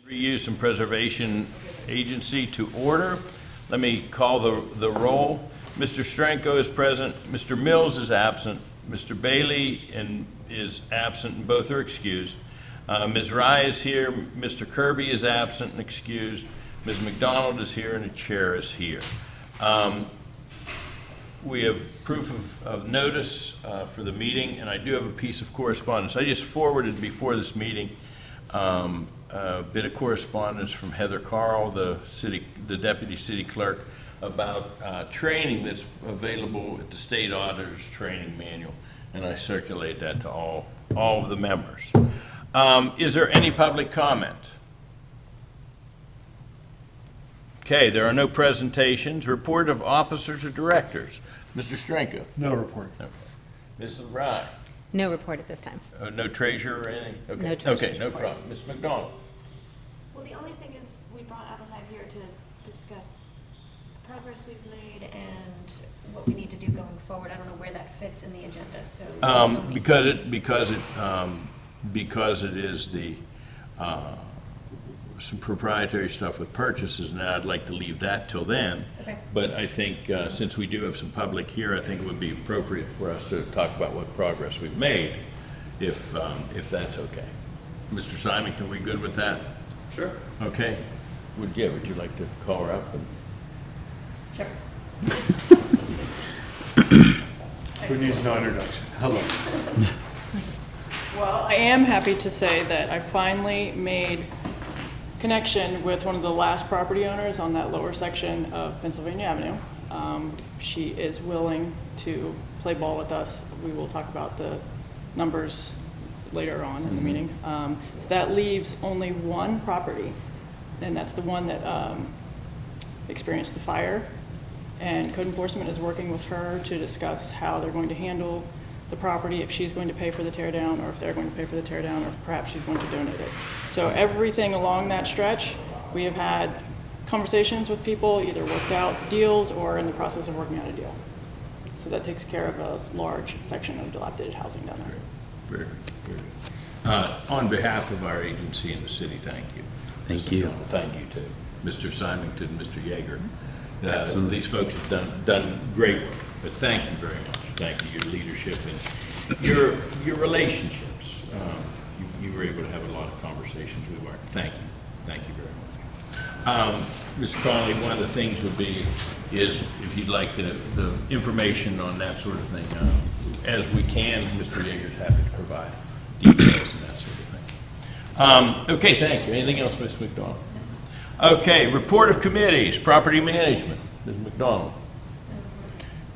Reuse and Preservation Agency to order. Let me call the roll. Mr. Stranko is present. Mr. Mills is absent. Mr. Bailey is absent, and both are excused. Ms. Rye is here. Mr. Kirby is absent and excused. Ms. McDonald is here, and the chair is here. We have proof of notice for the meeting, and I do have a piece of correspondence. I just forwarded before this meeting a bit of correspondence from Heather Carl, the deputy city clerk, about training that's available at the state auditor's training manual, and I circulate that to all of the members. Is there any public comment? Okay, there are no presentations. Report of officers or directors. Mr. Stranko? No report. Okay. Ms. Rye? No report at this time. No treasurer or anything? Okay. No treasurer's Okay, no report. problem. Ms. McDonald? Well, the only thing is we brought Adelheid here to discuss the progress we've made and what we need to do going forward. I don't know where that fits in the agenda, so. tell me. Because it is the some proprietary stuff with purchases, and I'd like to leave that till then. Okay. But I think since we do have some public here, I think it would be appropriate for us to talk about what progress we've made, if that's okay. Mr. Simon, are we good with that? Sure. Okay. Would you like to call her up? Sure. Who needs no introduction? Hello. Well, I am happy to say that I finally made connection with one of the last property owners on that lower section of Pennsylvania Avenue. She is willing to play ball with us. We will talk about the numbers later on in the meeting. So that leaves only one property, and that's the one that experienced the fire. And code enforcement is working with her to discuss how they're going to handle the property, if she's going to pay for the tear down, or if they're going to pay for the tear down, or if perhaps she's going to donate it. So everything along that stretch, we have had conversations with people, either worked out deals or in the process of working out a deal. So that takes care of a large section of dilapidated housing down there. Very good. Very good. On behalf of our agency and the city, thank you. Thank Mr. you. McDonald, thank you to Mr. Symington, Mr. Yeager. Absolutely. These folks have done great work, but thank you very much. Thank you, your leadership and your relationships. You were able to have a lot of conversations with Mark. Thank you. Thank you very much. Mr. Connolly, one of the things would be is if you'd like the information on that sort of thing, as we can, Mr. Yeager's happy to provide details and that sort of thing. Okay, thank you. Anything else, Ms. McDonald? Okay, report of committees, property management, Ms. McDonald.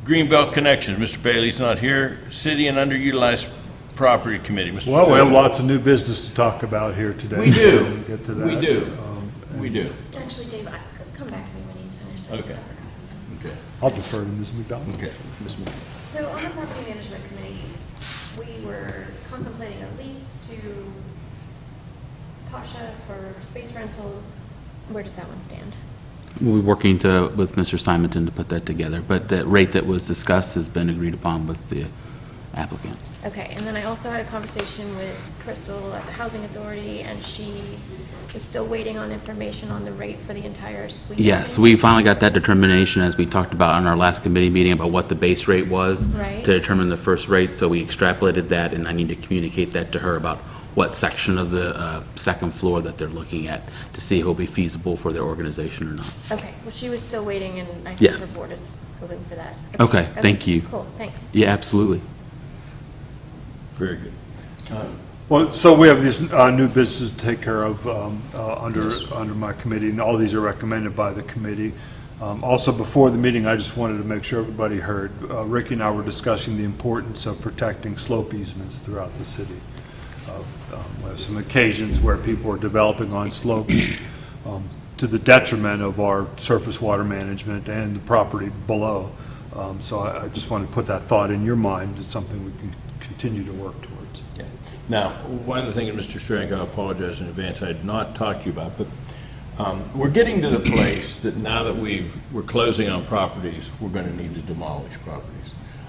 Greenbelt Connections, Mr. Bailey's not here. City and Underutilized Property Committee, Mr. Well, we have Stranko. lots of new business to talk about here today. We do. So we'll get to that. We do. We do. Actually, Dave, come back to me when he's finished. Okay. Okay. I'll defer to Ms. McDonald. Okay. Ms. McDonald. So on the property management committee, we were contemplating a lease to Pasha for space rental. Where does that one stand? We'll be working with Mr. Simonton to put that together, but the rate that was discussed has been agreed upon with the applicant. Okay, and then I also had a conversation with Crystal at the Housing Authority, and she is still waiting on information on the rate for the entire suite. Yes, we finally got that determination, as we talked about on our last committee meeting, about what the base rate was Right. to determine the first rate, so we extrapolated that, and I need to communicate that to her about what section of the second floor that they're looking at to see if it will be feasible for their organization or not. Okay, well, she was still waiting, and I think Yes. her board is hoping for that. Okay, thank you. Cool, thanks. Yeah, absolutely. Very good. Well, so we have these new businesses to take care of under my committee, and all these are recommended by the committee. Also, before the meeting, I just wanted to make sure everybody heard. Ricky and I were discussing the importance of protecting slope easements throughout the city. We have some occasions where people are developing on slopes to the detriment of our surface water management and the property below. So I just wanted to put that thought in your mind. It's something we can continue to work towards. Yeah. Now, one of the things, Mr. Stranko, I apologize in advance, I had not talked to you about, but we're getting to the place that now that we're closing on properties, we're going to need to demolish properties.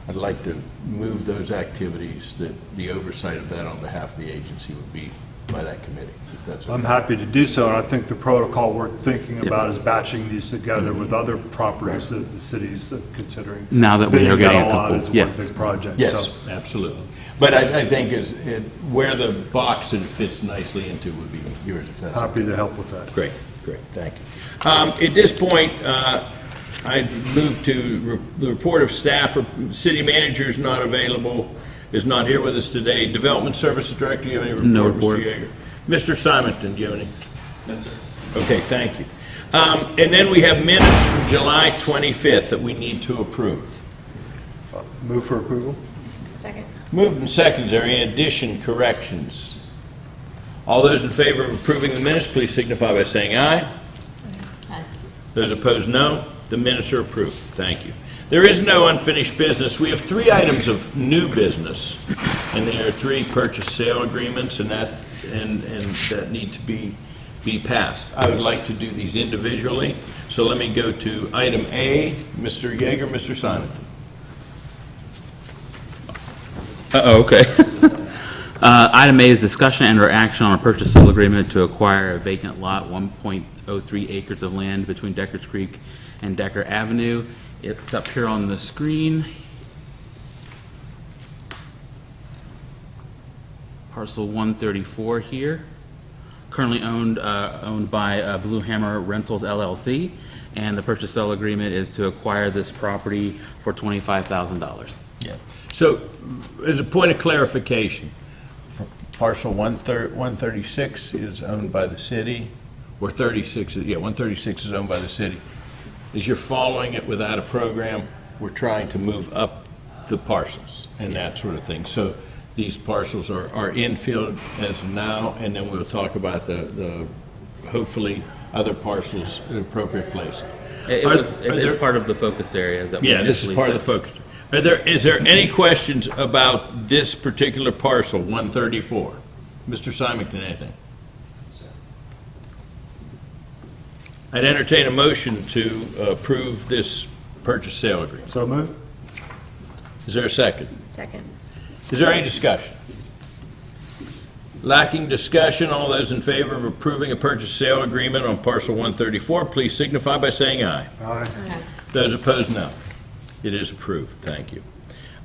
I'd like to move those activities, that the oversight of that on behalf of the agency would be by that committee, if that's okay. I'm happy to do so, and I think the protocol we're thinking about is batching these together with other properties that the city's considering. Now that we are bidding getting out a lot couple, as one yes. big project. Yes, So absolutely. But I think where the box it fits nicely into would be yours, if that's okay. happy to help with that. Great, thank you. At this point, I move to the report of staff. City manager is not available, is not here with us today. Development Services Director, do you have any report? No report. Mr. Yeager? Mr. Simonton, do you have any? No, sir. Okay, thank you. And then we have minutes from July 25th that we need to approve. Move for approval? Second. Moved and seconded. Is there any addition, corrections? All those in favor of approving the minutes, please signify by saying aye. Aye. Those opposed, no. The minutes are approved. Thank you. There is no unfinished business. We have 3 items of new business, and there are 3 purchase sale agreements, and that need to be passed. I would like to do these individually, so let me go to item A. Mr. Yeager, Mr. Simon. Okay. Item A is discussion and/or action on a purchase sale agreement to acquire a vacant lot, 1.03 acres of land between Deckers Creek and Decker Avenue. It's up here on the screen. Parcel 134 here, currently owned by Blue Hammer Rentals LLC, and the purchase sale agreement is to acquire this property for $25,000. Yeah. So, as a point of clarification, parcel 136 is owned by the city, or 136 is owned by the city. As you're following it without a program, we're trying to move up the parcels and that sort of thing. So these parcels are infield as of now, and then we'll talk about the hopefully other parcels in appropriate place. It's part of the focus area that we Yeah, this is initially part of the said. focus. Is there any questions about this particular parcel, 134? Mr. Symington, anything? I'd entertain a motion to approve this purchase sale agreement. So moved? Is there a second? Second. Is there any discussion? Lacking discussion, all those in favor of approving a purchase sale agreement on parcel 134, please signify by saying aye. Aye. Those opposed, no. It is approved. Thank you.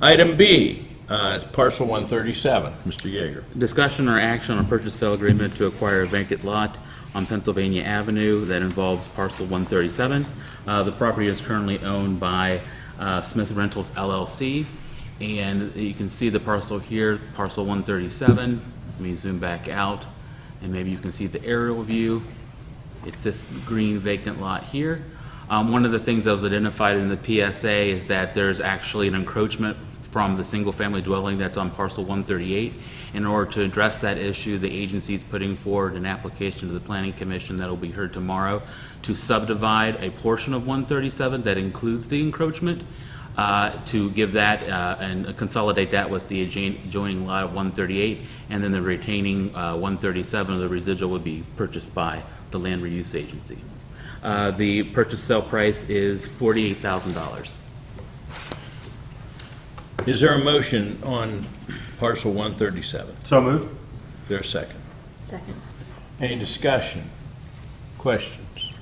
Item B, it's parcel 137. Mr. Yeager. Discussion or action on a purchase sale agreement to acquire a vacant lot on Pennsylvania Avenue that involves parcel 137. The property is currently owned by Smith Rentals LLC, and you can see the parcel here, parcel 137. Let me zoom back out, and maybe you can see the aerial view. It's this green vacant lot here. One of the things that was identified in the PSA is that there's actually an encroachment from the single-family dwelling that's on parcel 138. In order to address that issue, the agency is putting forward an application to the Planning Commission that will be heard tomorrow to subdivide a portion of 137 that includes the encroachment, to give that and consolidate that with the adjoining lot of 138, and then the retaining 137 of the residual would be purchased by the Land Reuse Agency. The purchase sale price is $48,000. Is there a motion on parcel 137? So moved? Is there a second? Second. Any discussion? Questions?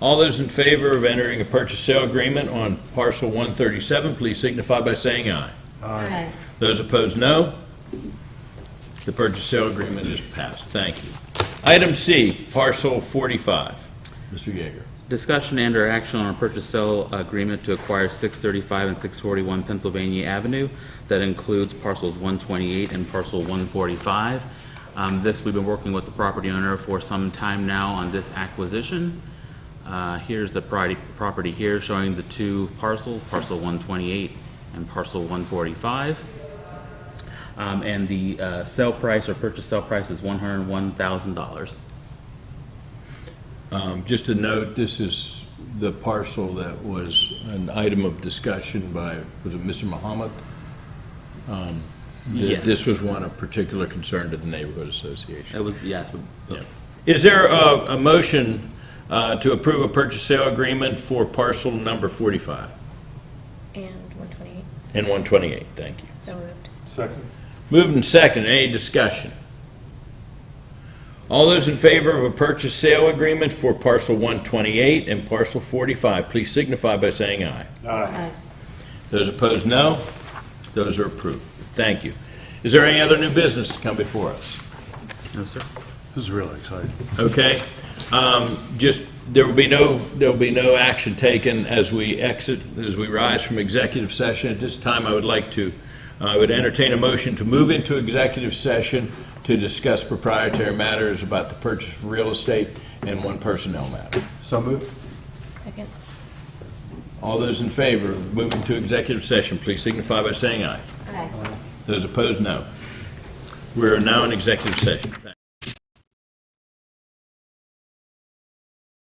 All those in favor of entering a purchase sale agreement on parcel 137, please signify by saying aye. Aye. Those opposed, no. The purchase sale agreement is passed. Thank you. Item C, parcel 45. Mr. Yeager. Discussion and or action on a purchase sale agreement to acquire 635 and 641 Pennsylvania Avenue that includes parcels 128 and parcel 145. This, we've been working with the property owner for some time now on this acquisition. Here's the property here showing the 2 parcels, parcel 128 and parcel 145. And the sale price or purchase sale price is $101,000. Just a note, this is the parcel that was an item of discussion by, was it Mr. Muhammad? Yes. This was one of particular concern to the neighborhood association. It was, yes. Yeah. Is there a motion to approve a purchase sale agreement for parcel number 45 And 128. and 128? Thank you. So moved. Second. Moved and second. Any discussion? All those in favor of a purchase sale agreement for parcel 128 and parcel 45, please signify by saying aye. Aye. Those opposed, no. Those are approved. Thank you. Is there any other new business to come before us? No, sir. This is really exciting. Okay. Just, there will be no action taken as we rise from executive session. At this time, I would entertain a motion to move into executive session to discuss proprietary matters about the purchase of real estate and one personnel matter. So moved. Second. All those in favor of moving to executive session, please signify by saying aye. Aye. Those opposed, no. We are now in executive session.